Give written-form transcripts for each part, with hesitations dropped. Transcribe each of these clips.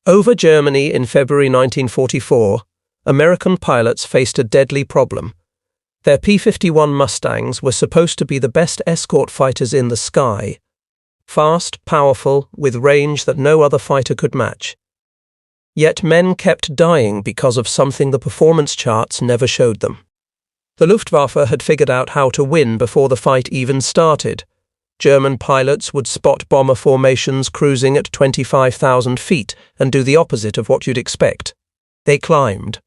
Over Germany in February 1944, American pilots faced a deadly problem. Their P-51 Mustangs were supposed to be the best escort fighters in the sky. Fast, powerful, with range that no other fighter could match. Yet men kept dying because of something the performance charts never showed them. The Luftwaffe had figured out how to win before the fight even started. German pilots would spot bomber formations cruising at 25,000 feet and do the opposite of what you'd expect. They climbed.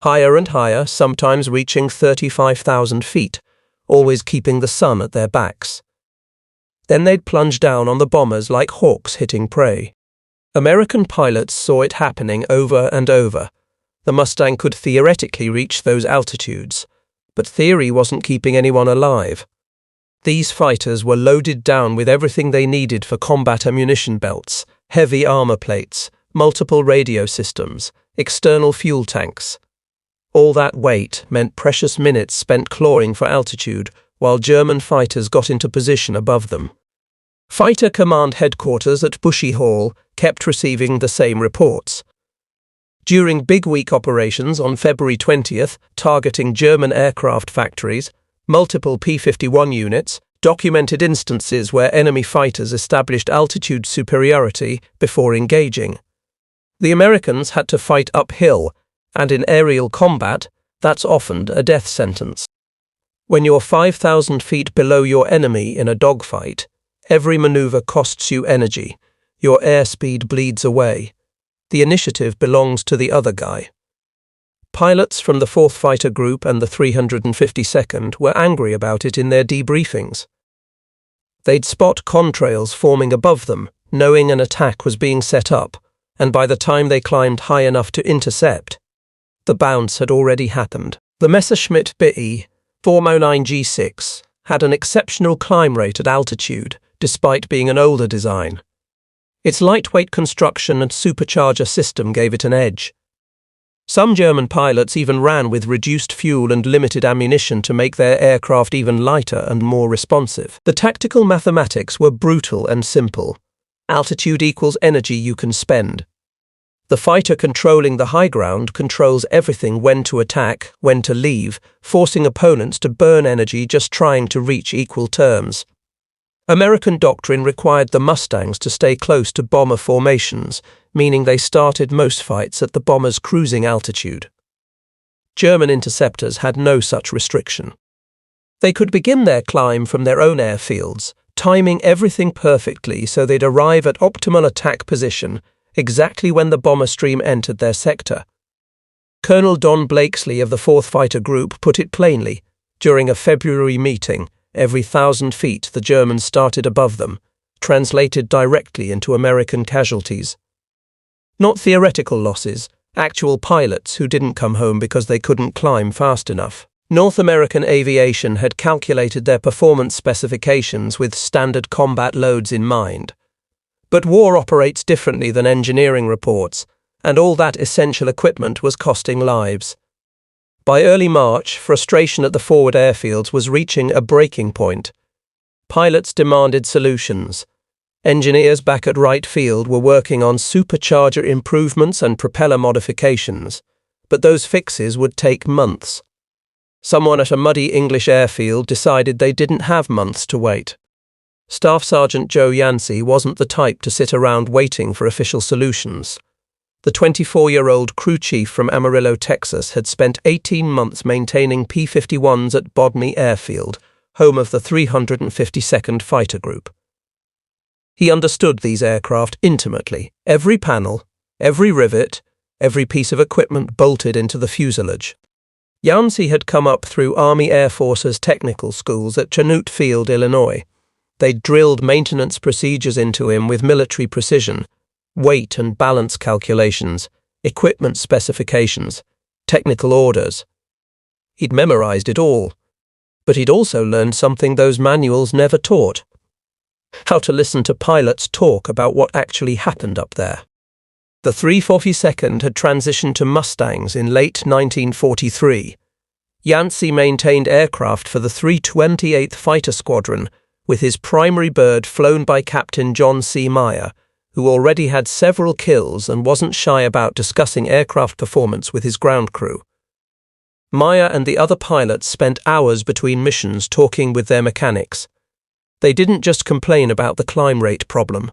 Higher and higher, sometimes reaching 35,000 feet, always keeping the sun at their backs. Then they'd plunge down on the bombers like hawks hitting prey. American pilots saw it happening over and over. The Mustang could theoretically reach those altitudes, but theory wasn't keeping anyone alive. These fighters were loaded down with everything they needed for combat: ammunition belts, heavy armor plates, multiple radio systems, external fuel tanks. All that weight meant precious minutes spent clawing for altitude while German fighters got into position above them. Fighter Command Headquarters at Bushy Hall kept receiving the same reports. During big week operations on February 20th, targeting German aircraft factories, multiple P-51 units documented instances where enemy fighters established altitude superiority before engaging. The Americans had to fight uphill, and in aerial combat, that's often a death sentence. When you're 5,000 feet below your enemy in a dogfight, every maneuver costs you energy. Your airspeed bleeds away. The initiative belongs to the other guy. Pilots from the 4th Fighter Group and the 352nd were angry about it in their debriefings. They'd spot contrails forming above them, knowing an attack was being set up, and by the time they climbed high enough to intercept, the bounce had already happened. The Messerschmitt BE 409 G6 had an exceptional climb rate at altitude, despite being an older design. Its lightweight construction and supercharger system gave it an edge. Some German pilots even ran with reduced fuel and limited ammunition to make their aircraft even lighter and more responsive. The tactical mathematics were brutal and simple. Altitude equals energy you can spend. The fighter controlling the high ground controls everything: when to attack, when to leave, forcing opponents to burn energy just trying to reach equal terms. American doctrine required the Mustangs to stay close to bomber formations, meaning they started most fights at the bomber's cruising altitude. German interceptors had no such restriction. They could begin their climb from their own airfields, timing everything perfectly so they'd arrive at optimal attack position exactly when the bomber stream entered their sector. Colonel Don Blakesley of the 4th Fighter Group put it plainly. During a February meeting, every 1,000 feet the Germans started above them, translated directly into American casualties. Not theoretical losses, actual pilots who didn't come home because they couldn't climb fast enough. North American Aviation had calculated their performance specifications with standard combat loads in mind. But war operates differently than engineering reports, and all that essential equipment was costing lives. By early March, frustration at the forward airfields was reaching a breaking point. Pilots demanded solutions. Engineers back at Wright Field were working on supercharger improvements and propeller modifications, but those fixes would take months. Someone at a muddy English airfield decided they didn't have months to wait. Staff Sergeant Joe Yancey wasn't the type to sit around waiting for official solutions. The 24-year-old crew chief from Amarillo, Texas, had spent 18 months maintaining P-51s at Bodney Airfield, home of the 352nd Fighter Group. He understood these aircraft intimately. Every panel, every rivet, every piece of equipment bolted into the fuselage. Yancey had come up through Army Air Force's technical schools at Chanute Field, Illinois. They'd drilled maintenance procedures into him with military precision, weight and balance calculations, equipment specifications, technical orders. He'd memorized it all, but he'd also learned something those manuals never taught: how to listen to pilots talk about what actually happened up there. The 342nd had transitioned to Mustangs in late 1943. Yancey maintained aircraft for the 328th Fighter Squadron, with his primary bird flown by Captain John C. Meyer, who already had several kills and wasn't shy about discussing aircraft performance with his ground crew. Maya and the other pilots spent hours between missions talking with their mechanics. They didn't just complain about the climb rate problem.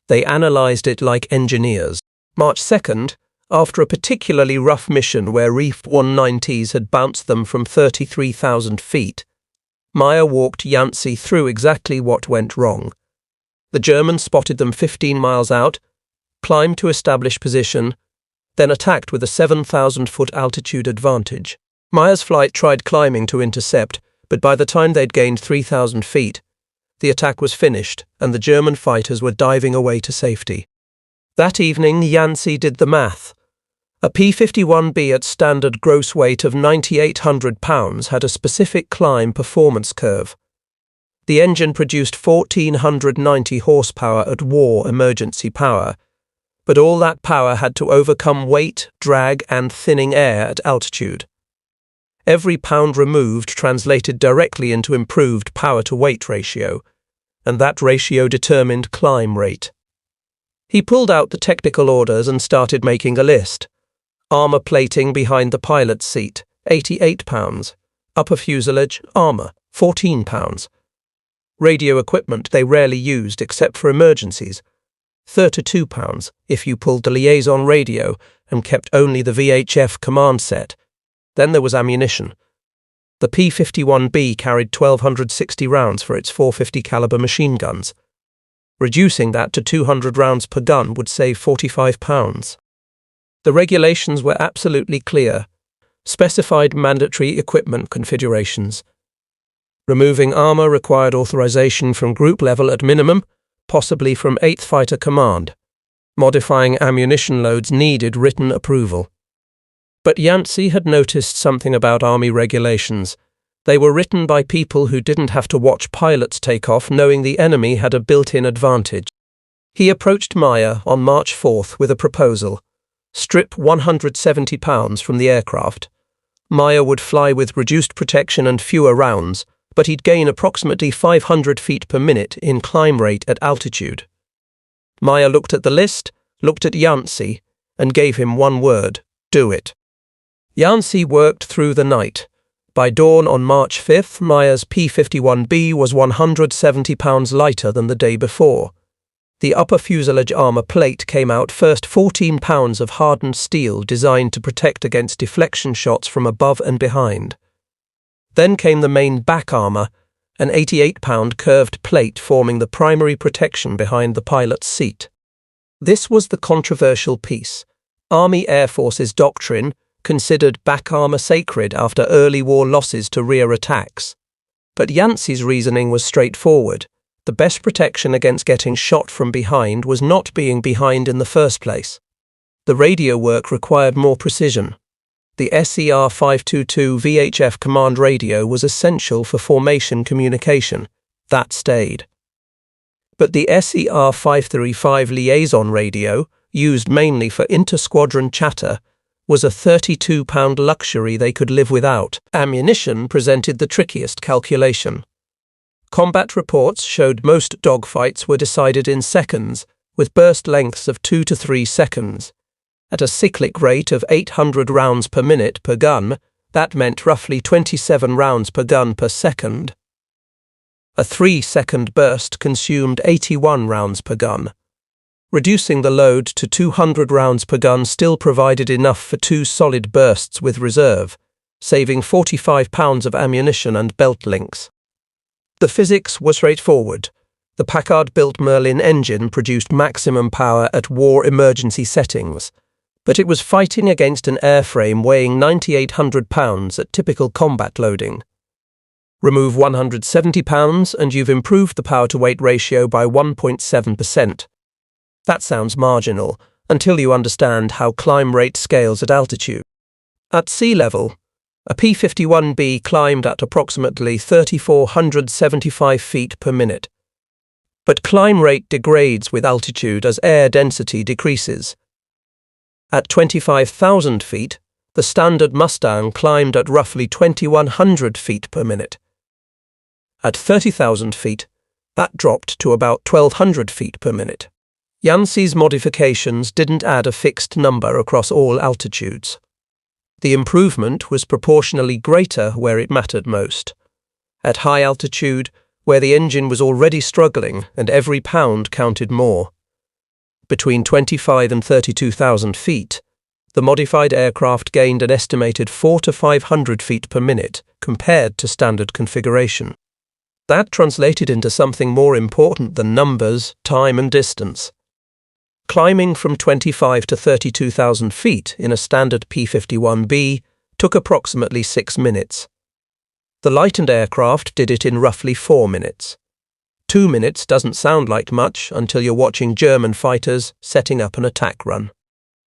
They analyzed it like engineers. March 2nd, after a particularly rough mission where Reef 190s had bounced them from 33,000 feet, Maya walked Yancey through exactly what went wrong. The Germans spotted them 15 miles out, climbed to establish position, then attacked with a 7,000-foot altitude advantage. Maya's flight tried climbing to intercept, but by the time they'd gained 3,000 feet, the attack was finished and the German fighters were diving away to safety. That evening, Yancey did the math. A P-51B at standard gross weight of 9,800 pounds had a specific climb performance curve. The engine produced 1,490 horsepower at war emergency power, but all that power had to overcome weight, drag, and thinning air at altitude. Every pound removed translated directly into improved power-to-weight ratio, and that ratio determined climb rate. He pulled out the technical orders and started making a list. Armor plating behind the pilot's seat, 88 pounds. Upper fuselage, armor, 14 pounds. Radio equipment they rarely used except for emergencies, 32 pounds if you pulled the liaison radio and kept only the VHF command set. Then there was ammunition. The P-51B carried 1,260 rounds for its .450 caliber machine guns. Reducing that to 200 rounds per gun would save 45 pounds. The regulations were absolutely clear. Specified mandatory equipment configurations. Removing armor required authorization from group level at minimum, possibly from 8th Fighter Command. Modifying ammunition loads needed written approval. But Yancey had noticed something about Army regulations. They were written by people who didn't have to watch pilots take off knowing the enemy had a built-in advantage. He approached Maya on March 4th with a proposal. Strip 170 pounds from the aircraft. Maya would fly with reduced protection and fewer rounds, but he'd gain approximately 500 feet per minute in climb rate at altitude. Maya looked at the list, looked at Yancey, and gave him one word: do it. Yancey worked through the night. By dawn on March 5th, Maya's P-51B was 170 pounds lighter than the day before. The upper fuselage armor plate came out first, 14 pounds of hardened steel designed to protect against deflection shots from above and behind. Then came the main back armor, an 88-pound curved plate forming the primary protection behind the pilot's seat. This was the controversial piece. Army Air Force's doctrine considered back armor sacred after early war losses to rear attacks. But Yancey's reasoning was straightforward. The best protection against getting shot from behind was not being behind in the first place. The radio work required more precision. The SER 522 VHF command radio was essential for formation communication. That stayed. But the SER 535 liaison radio, used mainly for inter-squadron chatter, was a 32-pound luxury they could live without. Ammunition presented the trickiest calculation. Combat reports showed most dogfights were decided in seconds, with burst lengths of 2 to 3 seconds. At a cyclic rate of 800 rounds per minute per gun, that meant roughly 27 rounds per gun per second. A 3-second burst consumed 81 rounds per gun. Reducing the load to 200 rounds per gun still provided enough for 2 solid bursts with reserve, saving 45 pounds of ammunition and belt links. The physics was straightforward. The Packard-built Merlin engine produced maximum power at war emergency settings, but it was fighting against an airframe weighing 9,800 pounds at typical combat loading. Remove 170 pounds and you've improved the power-to-weight ratio by 1.7%. That sounds marginal, until you understand how climb rate scales at altitude. At sea level, a P-51B climbed at approximately 3,475 feet per minute. But climb rate degrades with altitude as air density decreases. At 25,000 feet, the standard Mustang climbed at roughly 2,100 feet per minute. At 30,000 feet, that dropped to about 1,200 feet per minute. Yancey's modifications didn't add a fixed number across all altitudes. The improvement was proportionally greater where it mattered most. At high altitude, where the engine was already struggling and every pound counted more. Between 25 and 32,000 feet, the modified aircraft gained an estimated 400 to 500 feet per minute compared to standard configuration. That translated into something more important than numbers, time and distance. Climbing from 25 to 32,000 feet in a standard P-51B took approximately 6 minutes. The lightened aircraft did it in roughly 4 minutes. 2 minutes doesn't sound like much until you're watching German fighters setting up an attack run.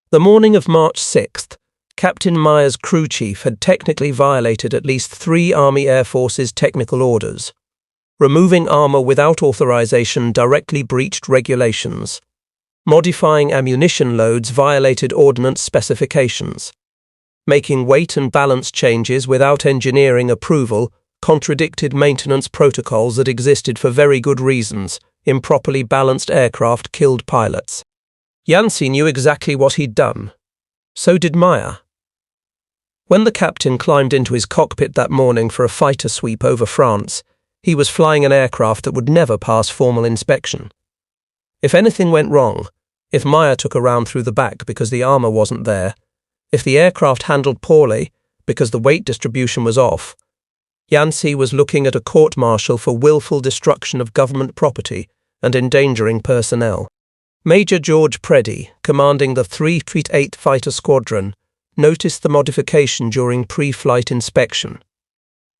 The morning of March 6th, Captain Meyer's crew chief had technically violated at least 3 Army Air Force's technical orders. Removing armor without authorization directly breached regulations. Modifying ammunition loads violated ordnance specifications. Making weight and balance changes without engineering approval contradicted maintenance protocols that existed for very good reasons. Improperly balanced aircraft killed pilots. Yancey knew exactly what he'd done. So did Meyer. When the captain climbed into his cockpit that morning for a fighter sweep over France, he was flying an aircraft that would never pass formal inspection. If anything went wrong, if Meyer took a round through the back because the armor wasn't there, if the aircraft handled poorly because the weight distribution was off, Yancey was looking at a court-martial for willful destruction of government property and endangering personnel. Major George Preddy, commanding the 338th Fighter Squadron, noticed the modification during pre-flight inspection.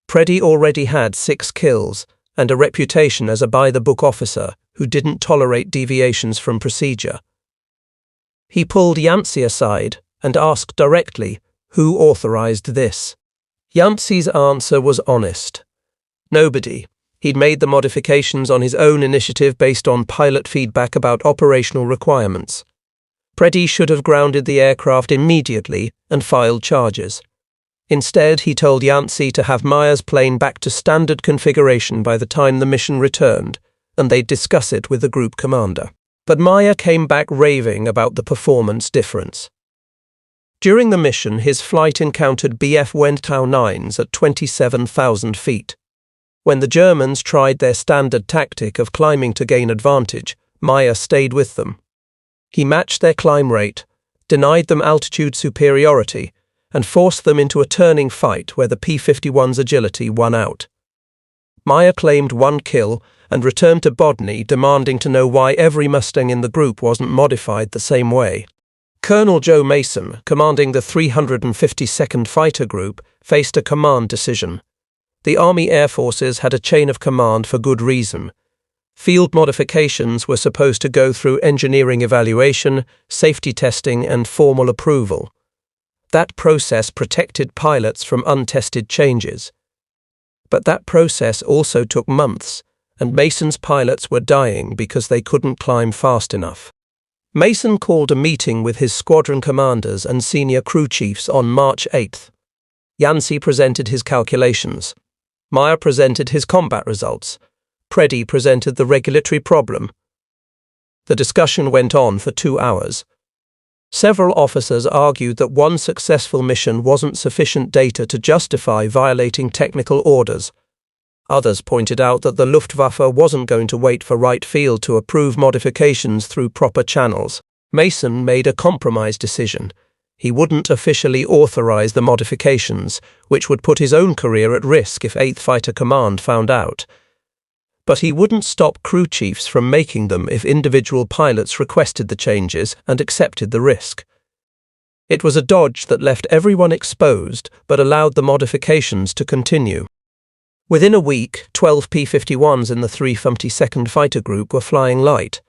Preddy already had 6 kills and a reputation as a by-the-book officer who didn't tolerate deviations from procedure. He pulled Yancey aside and asked directly who authorized this. Yancey's answer was honest. Nobody. He'd made the modifications on his own initiative based on pilot feedback about operational requirements. Preddy should have grounded the aircraft immediately and filed charges. Instead, he told Yancey to have Meyer's plane back to standard configuration by the time the mission returned, and they'd discuss it with the group commander. But Meyer came back raving about the performance difference. During the mission, his flight encountered BF Wendtau 9s at 27,000 feet. When the Germans tried their standard tactic of climbing to gain advantage, Meyer stayed with them. He matched their climb rate, denied them altitude superiority, and forced them into a turning fight where the P-51's agility won out. Meyer claimed 1 kill and returned to Bodny demanding to know why every Mustang in the group wasn't modified the same way. Colonel Joe Mason, commanding the 352nd Fighter Group, faced a command decision. The Army Air Forces had a chain of command for good reason. Field modifications were supposed to go through engineering evaluation, safety testing, and formal approval. That process protected pilots from untested changes. But that process also took months, and Mason's pilots were dying because they couldn't climb fast enough. Mason called a meeting with his squadron commanders and senior crew chiefs on March 8th. Yancey presented his calculations. Meyer presented his combat results. Preddy presented the regulatory problem. The discussion went on for 2 hours. Several officers argued that one successful mission wasn't sufficient data to justify violating technical orders. Others pointed out that the Luftwaffe wasn't going to wait for right field to approve modifications through proper channels. Mason made a compromise decision. He wouldn't officially authorize the modifications, which would put his own career at risk if 8th Fighter Command found out. But he wouldn't stop crew chiefs from making them if individual pilots requested the changes and accepted the risk. It was a dodge that left everyone exposed but allowed the modifications to continue. Within a week, 12 P-51s in the 352nd Fighter Group were flying light.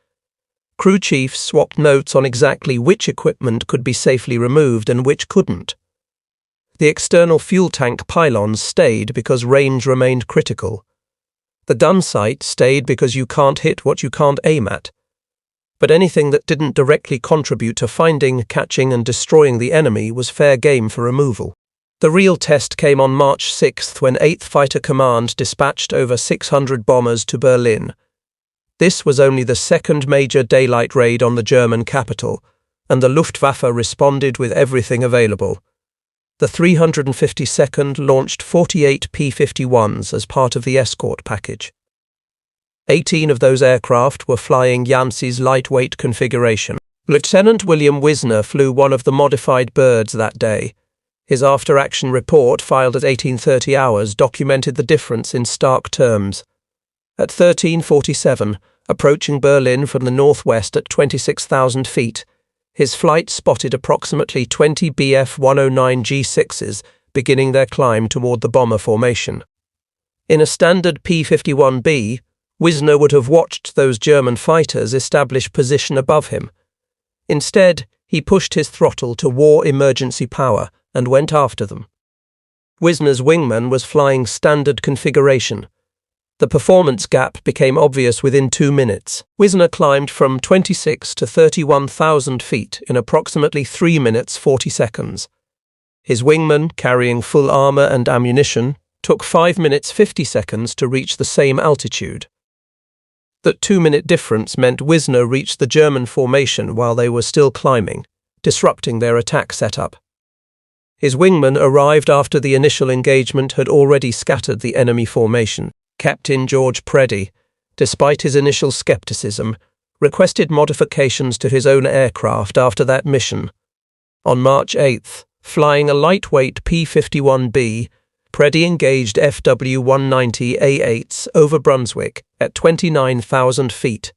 Crew chiefs swapped notes on exactly which equipment could be safely removed and which couldn't. The external fuel tank pylons stayed because range remained critical. The gun sight stayed because you can't hit what you can't aim at. But anything that didn't directly contribute to finding, catching and destroying the enemy was fair game for removal. The real test came on March 6th when 8th Fighter Command dispatched over 600 bombers to Berlin. This was only the second major daylight raid on the German capital, and the Luftwaffe responded with everything available. The 352nd launched 48 P-51s as part of the escort package. 18 of those aircraft were flying Yancey's lightweight configuration. Lieutenant William Wisner flew one of the modified birds that day. His after-action report, filed at 1830 hours, documented the difference in stark terms. At 13:47, approaching Berlin from the northwest at 26,000 feet, his flight spotted approximately 20 Bf-109 G6s beginning their climb toward the bomber formation. In a standard P-51B, Wisner would have watched those German fighters establish position above him. Instead, he pushed his throttle to war emergency power and went after them. Wisner's wingman was flying standard configuration. The performance gap became obvious within 2 minutes. Wisner climbed from 26 to 31,000 feet in approximately 3 minutes 40 seconds. His wingman, carrying full armor and ammunition, took 5 minutes 50 seconds to reach the same altitude. That 2-minute difference meant Wisner reached the German formation while they were still climbing, disrupting their attack setup. His wingman arrived after the initial engagement had already scattered the enemy formation. Captain George Preddy, despite his initial skepticism, requested modifications to his own aircraft after that mission. On March 8th, flying a lightweight P-51B, Preddy engaged FW-190 A8s over Brunswick at 29,000 feet.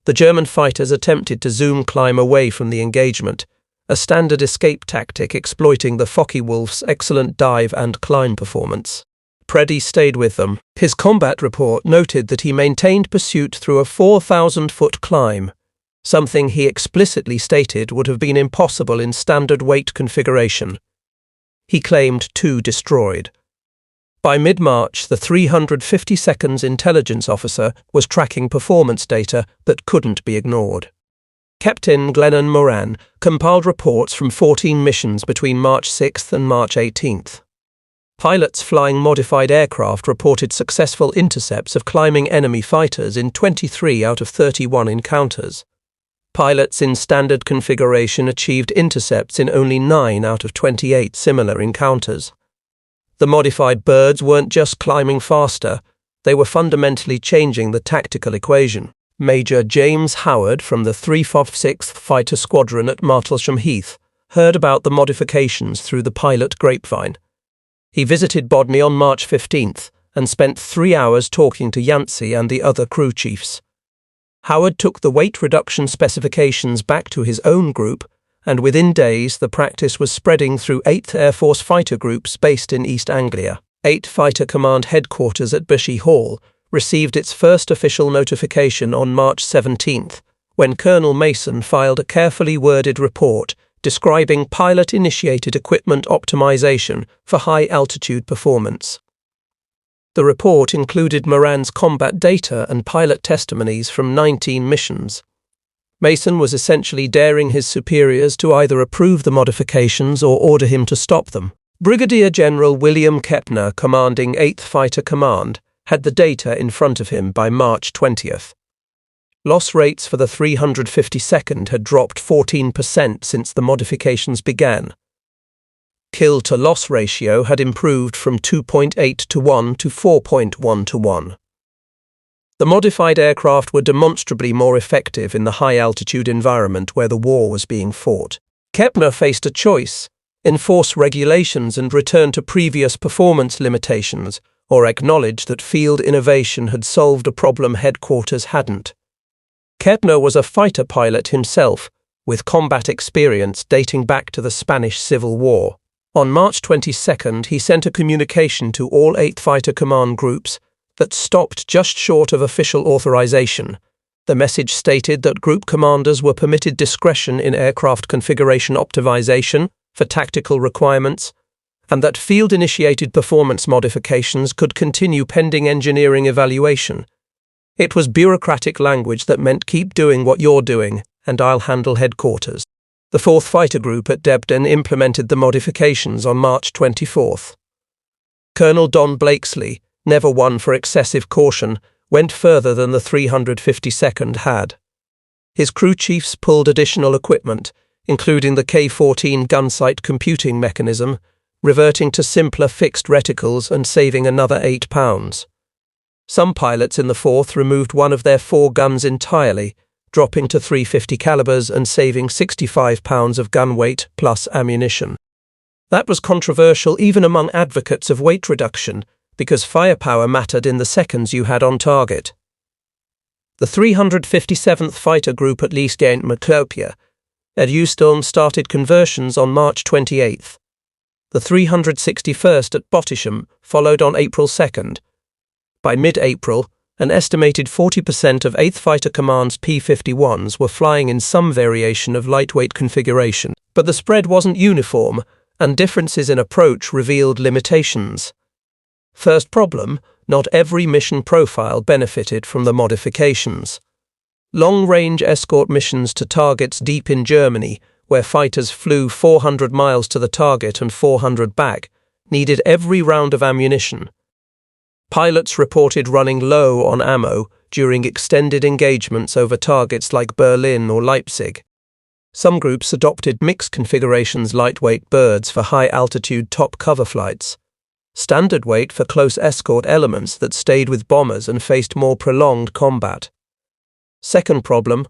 The German fighters attempted to zoom climb away from the engagement, a standard escape tactic exploiting the Focke-Wulf's excellent dive and climb performance. Preddy stayed with them. His combat report noted that he maintained pursuit through a 4,000-foot climb, something he explicitly stated would have been impossible in standard weight configuration. He claimed 2 destroyed. By mid-March, the 352nd's intelligence officer was tracking performance data that couldn't be ignored. Captain Glennon Moran compiled reports from 14 missions between March 6th and March 18th. Pilots flying modified aircraft reported successful intercepts of climbing enemy fighters in 23 out of 31 encounters. Pilots in standard configuration achieved intercepts in only 9 out of 28 similar encounters. The modified birds weren't just climbing faster, they were fundamentally changing the tactical equation. Major James Howard from the 356th Fighter Squadron at Martlesham Heath heard about the modifications through the pilot grapevine. He visited Bodmy on March 15th and spent 3 hours talking to Yancey and the other crew chiefs. Howard took the weight reduction specifications back to his own group, and within days the practice was spreading through 8th Air Force fighter groups based in East Anglia. 8th Fighter Command headquarters at Bushy Hall received its first official notification on March 17th, when Colonel Mason filed a carefully worded report describing pilot-initiated equipment optimization for high-altitude performance. The report included Moran's combat data and pilot testimonies from 19 missions. Mason was essentially daring his superiors to either approve the modifications or order him to stop them. Brigadier General William Kepner, commanding 8th Fighter Command, had the data in front of him by March 20th. Loss rates for the 352nd had dropped 14% since the modifications began. Kill-to-loss ratio had improved from 2.8 to 1 to 4.1 to 1. The modified aircraft were demonstrably more effective in the high-altitude environment where the war was being fought. Kepner faced a choice: enforce regulations and return to previous performance limitations, or acknowledge that field innovation had solved a problem headquarters hadn't. Kepner was a fighter pilot himself, with combat experience dating back to the Spanish Civil War. On March 22nd, he sent a communication to all 8th Fighter Command groups that stopped just short of official authorization. The message stated that group commanders were permitted discretion in aircraft configuration optimization for tactical requirements, and that field-initiated performance modifications could continue pending engineering evaluation. It was bureaucratic language that meant keep doing what you're doing, and I'll handle headquarters. The 4th Fighter Group at Debden implemented the modifications on March 24th. Colonel Don Blakesley, never one for excessive caution, went further than the 352nd had. His crew chiefs pulled additional equipment, including the K-14 gunsight computing mechanism, reverting to simpler fixed reticles and saving another 8 pounds. Some pilots in the 4th removed one of their 4 guns entirely, dropping to .350 calibers and saving 65 pounds of gun weight plus ammunition. That was controversial even among advocates of weight reduction, because firepower mattered in the seconds you had on target. The 357th Fighter Group at least gained Maclopia. At Euston started conversions on March 28th. The 361st at Bottisham followed on April 2nd. By mid-April, an estimated 40% of 8th Fighter Command's P-51s were flying in some variation of lightweight configuration, but the spread wasn't uniform, and differences in approach revealed limitations. First problem, not every mission profile benefited from the modifications. Long-range escort missions to targets deep in Germany, where fighters flew 400 miles to the target and 400 back, needed every round of ammunition. Pilots reported running low on ammo during extended engagements over targets like Berlin or Leipzig. Some groups adopted mixed configurations lightweight birds for high-altitude top cover flights, standard weight for close escort elements that stayed with bombers and faced more prolonged combat. Second problem,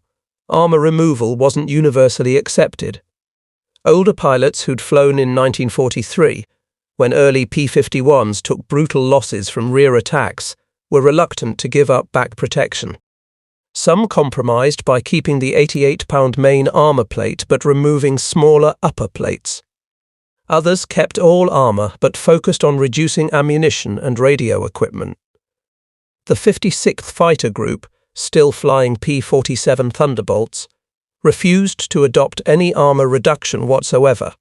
armor removal wasn't universally accepted. Older pilots who'd flown in 1943, when early P-51s took brutal losses from rear attacks, were reluctant to give up back protection. Some compromised by keeping the 88-pound main armor plate but removing smaller upper plates. Others kept all armor but focused on reducing ammunition and radio equipment. The 56th Fighter Group, still flying P-47 Thunderbolts, refused to adopt any armor reduction whatsoever,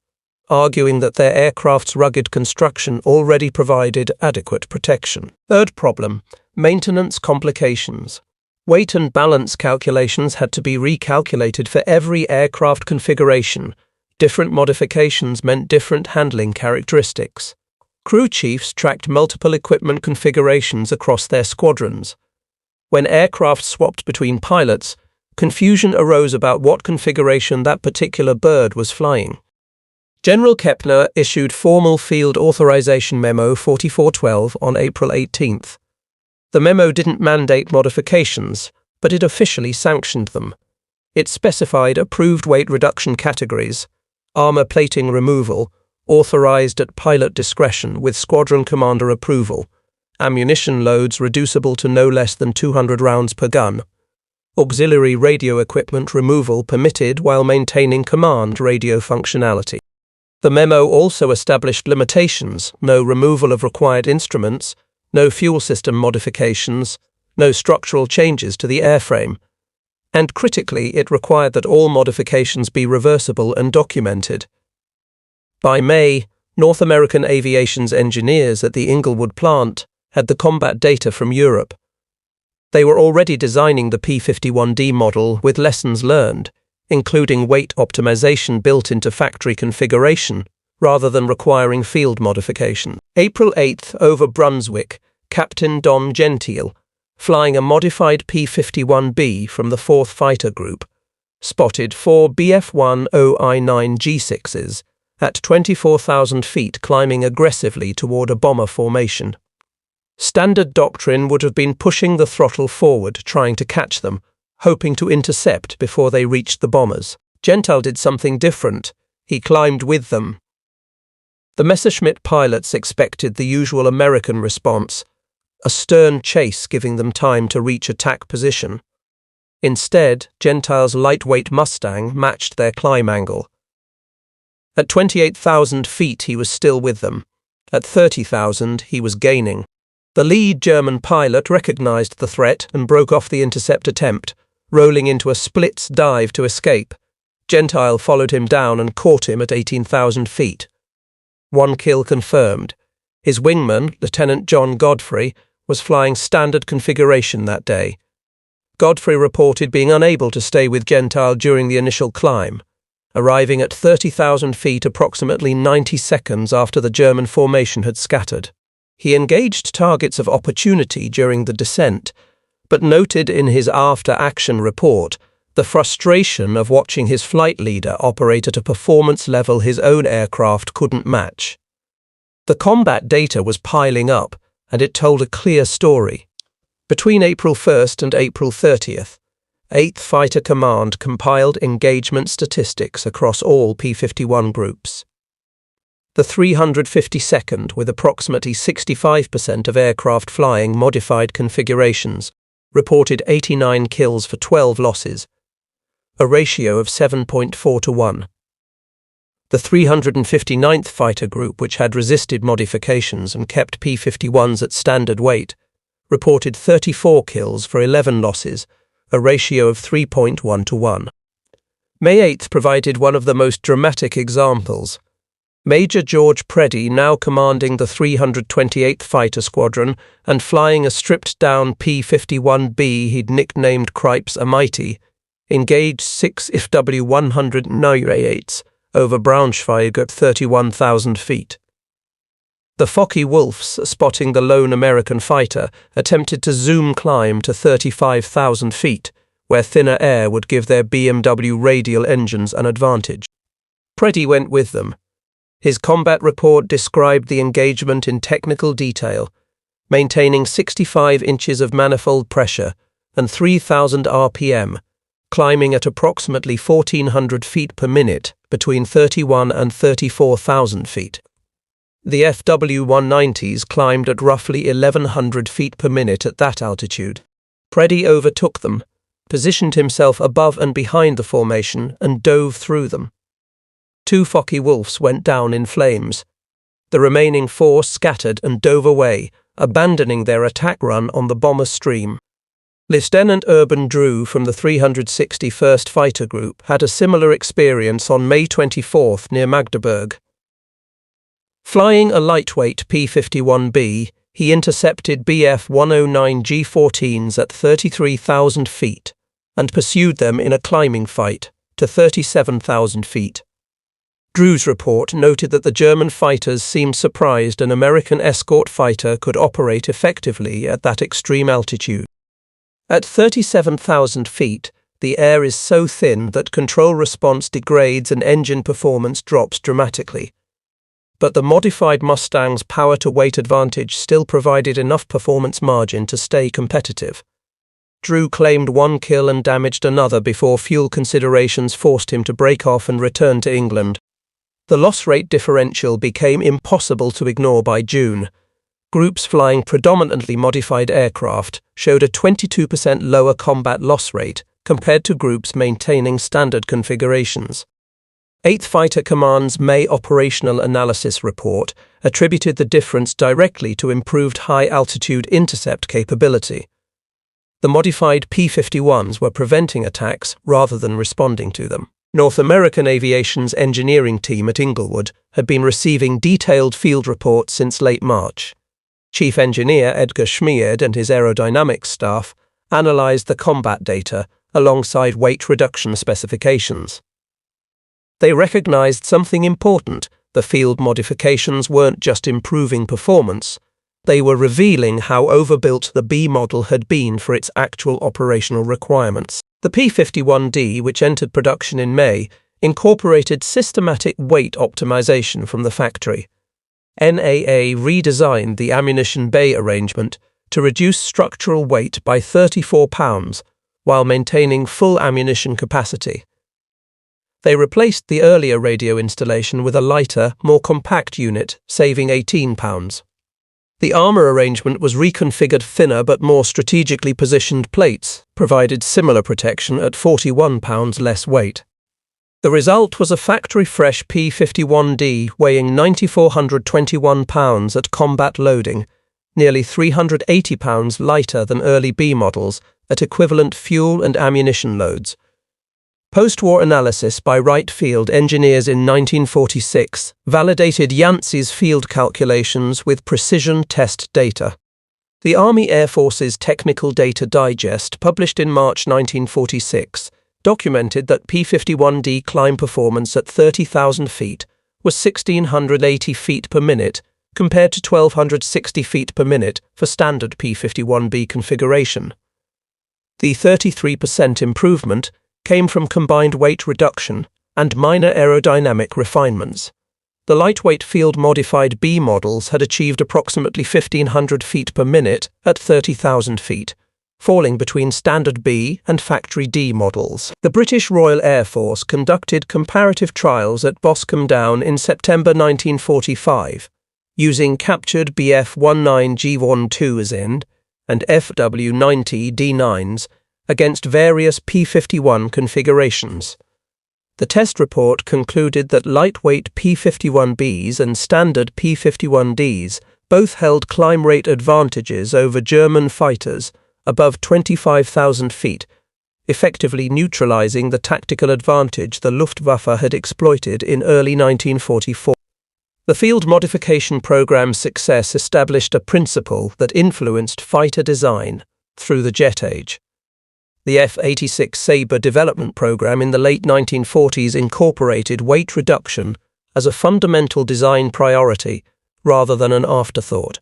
arguing that their aircraft's rugged construction already provided adequate protection. Third problem, maintenance complications. Weight and balance calculations had to be recalculated for every aircraft configuration. Different modifications meant different handling characteristics. Crew chiefs tracked multiple equipment configurations across their squadrons. When aircraft swapped between pilots, confusion arose about what configuration that particular bird was flying. General Kepner issued formal Field Authorization Memo 4412 on April 18th. The memo didn't mandate modifications, but it officially sanctioned them. It specified approved weight reduction categories, armor plating removal, authorized at pilot discretion with squadron commander approval, ammunition loads reducible to no less than 200 rounds per gun, auxiliary radio equipment removal permitted while maintaining command radio functionality. The memo also established limitations: no removal of required instruments, no fuel system modifications, no structural changes to the airframe, and critically it required that all modifications be reversible and documented. By May, North American Aviation's engineers at the Inglewood plant had the combat data from Europe. They were already designing the P-51D model with lessons learned, including weight optimization built into factory configuration, rather than requiring field modification. April 8th, over Brunswick, Captain Don Gentile, flying a modified P-51B from the 4th Fighter Group, spotted 4 Bf-10I-9 G6s at 24,000 feet climbing aggressively toward a bomber formation. Standard doctrine would have been pushing the throttle forward, trying to catch them, hoping to intercept before they reached the bombers. Gentile did something different. He climbed with them. The Messerschmitt pilots expected the usual American response, a stern chase giving them time to reach attack position. Instead, Gentile's lightweight Mustang matched their climb angle. At 28,000 feet he was still with them. At 30,000 he was gaining. The lead German pilot recognized the threat and broke off the intercept attempt, rolling into a splits dive to escape. Gentile followed him down and caught him at 18,000 feet. 1 kill confirmed. His wingman, Lieutenant John Godfrey, was flying standard configuration that day. Godfrey reported being unable to stay with Gentile during the initial climb, arriving at 30,000 feet approximately 90 seconds after the German formation had scattered. He engaged targets of opportunity during the descent, but noted in his after-action report the frustration of watching his flight leader operate at a performance level his own aircraft couldn't match. The combat data was piling up, and it told a clear story. Between April 1st and April 30th, 8th Fighter Command compiled engagement statistics across all P-51 groups. The 352nd, with approximately 65% of aircraft flying modified configurations, reported 89 kills for 12 losses, a ratio of 7.4 to 1. The 359th Fighter Group, which had resisted modifications and kept P-51s at standard weight, reported 34 kills for 11 losses, a ratio of 3.1 to 1. May 8th provided one of the most dramatic examples. Major George Preddy, now commanding the 328th Fighter Squadron and flying a stripped-down P-51B he'd nicknamed Cripes Almighty, engaged 6 FW-100 over Braunschweig at 31,000 feet. The Focke-Wulfs, spotting the lone American fighter, attempted to zoom climb to 35,000 feet, where thinner air would give their BMW radial engines an advantage. Preddy went with them. His combat report described the engagement in technical detail, maintaining 65 inches of manifold pressure and 3,000 RPM, climbing at approximately 1,400 feet per minute between 31 and 34,000 feet. The FW-190s climbed at roughly 1,100 feet per minute at that altitude. Preddy overtook them, positioned himself above and behind the formation, and dove through them. 2 Focke-Wulfs went down in flames. The remaining 4 scattered and dove away, abandoning their attack run on the bomber stream. Lieutenant Urban Drew from the 361st Fighter Group had a similar experience on May 24th near Magdeburg. Flying a lightweight P-51B, he intercepted Bf-109 G-14s at 33,000 feet and pursued them in a climbing fight to 37,000 feet. Drew's report noted that the German fighters seemed surprised an American escort fighter could operate effectively at that extreme altitude. At 37,000 feet, the air is so thin that control response degrades and engine performance drops dramatically. But the modified Mustang's power-to-weight advantage still provided enough performance margin to stay competitive. Drew claimed 1 kill and damaged another before fuel considerations forced him to break off and return to England. The loss rate differential became impossible to ignore by June. Groups flying predominantly modified aircraft showed a 22% lower combat loss rate compared to groups maintaining standard configurations. 8th Fighter Command's May Operational Analysis Report attributed the difference directly to improved high-altitude intercept capability. The modified P-51s were preventing attacks rather than responding to them. North American Aviation's engineering team at Inglewood had been receiving detailed field reports since late March. Chief Engineer Edgar Schmied and his aerodynamics staff analyzed the combat data alongside weight reduction specifications. They recognized something important: the field modifications weren't just improving performance, they were revealing how overbuilt the B model had been for its actual operational requirements. The P-51D, which entered production in May, incorporated systematic weight optimization from the factory. NAA redesigned the ammunition bay arrangement to reduce structural weight by 34 pounds while maintaining full ammunition capacity. They replaced the earlier radio installation with a lighter, more compact unit, saving 18 pounds. The armour arrangement was reconfigured. Thinner but more strategically positioned plates provided similar protection at 41 pounds less weight. The result was a factory-fresh P-51D weighing 9,421 pounds at combat loading, nearly 380 pounds lighter than early B models at equivalent fuel and ammunition loads. Post-war analysis by Wright Field engineers in 1946 validated Yancey's field calculations with precision test data. The Army Air Force's Technical Data Digest, published in March 1946, documented that P-51D climb performance at 30,000 feet was 1,680 feet per minute compared to 1,260 feet per minute for standard P-51B configuration. The 33% improvement came from combined weight reduction and minor aerodynamic refinements. The lightweight field-modified B models had achieved approximately 1,500 feet per minute at 30,000 feet, falling between standard B and factory D models. The British Royal Air Force conducted comparative trials at Boscombe Down in September 1945, using captured BF-19G12s and FW-90D9s against various P-51 configurations. The test report concluded that lightweight P-51Bs and standard P-51Ds both held climb rate advantages over German fighters above 25,000 feet, effectively neutralizing the tactical advantage the Luftwaffe had exploited in early 1944. The field modification program's success established a principle that influenced fighter design through the jet age. The F-86 Sabre development program in the late 1940s incorporated weight reduction as a fundamental design priority rather than an afterthought.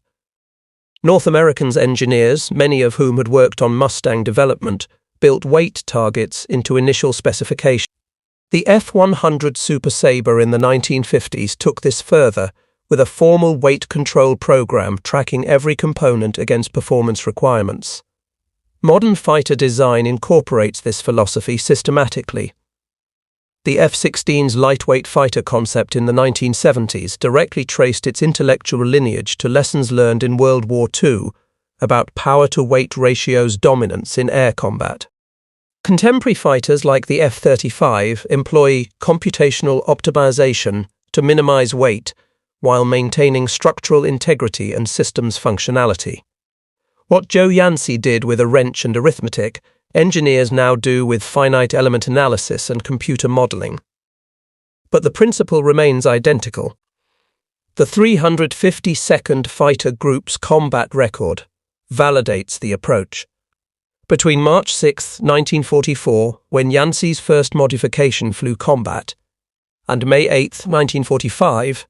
North American engineers, many of whom had worked on Mustang development, built weight targets into initial specifications. The F-100 Super Sabre in the 1950s took this further, with a formal weight control program tracking every component against performance requirements. Modern fighter design incorporates this philosophy systematically. The F-16's lightweight fighter concept in the 1970s directly traced its intellectual lineage to lessons learned in World War II about power-to-weight ratios dominance in air combat. Contemporary fighters like the F-35 employ computational optimization to minimize weight while maintaining structural integrity and systems functionality. What Joe Yancey did with a wrench and arithmetic, engineers now do with finite element analysis and computer modeling. But the principle remains identical. The 352nd Fighter Group's combat record validates the approach. Between March 6, 1944, when Yancey's first modification flew combat, and May 8, 1945,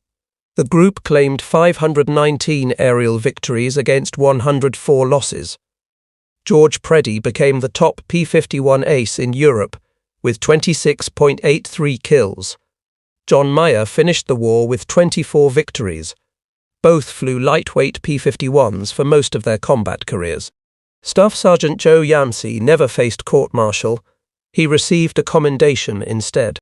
the group claimed 519 aerial victories against 104 losses. George Preddy became the top P-51 ace in Europe with 26.83 kills. John Meyer finished the war with 24 victories. Both flew lightweight P-51s for most of their combat careers. Staff Sergeant Joe Yancey never faced court-martial. He received a commendation instead.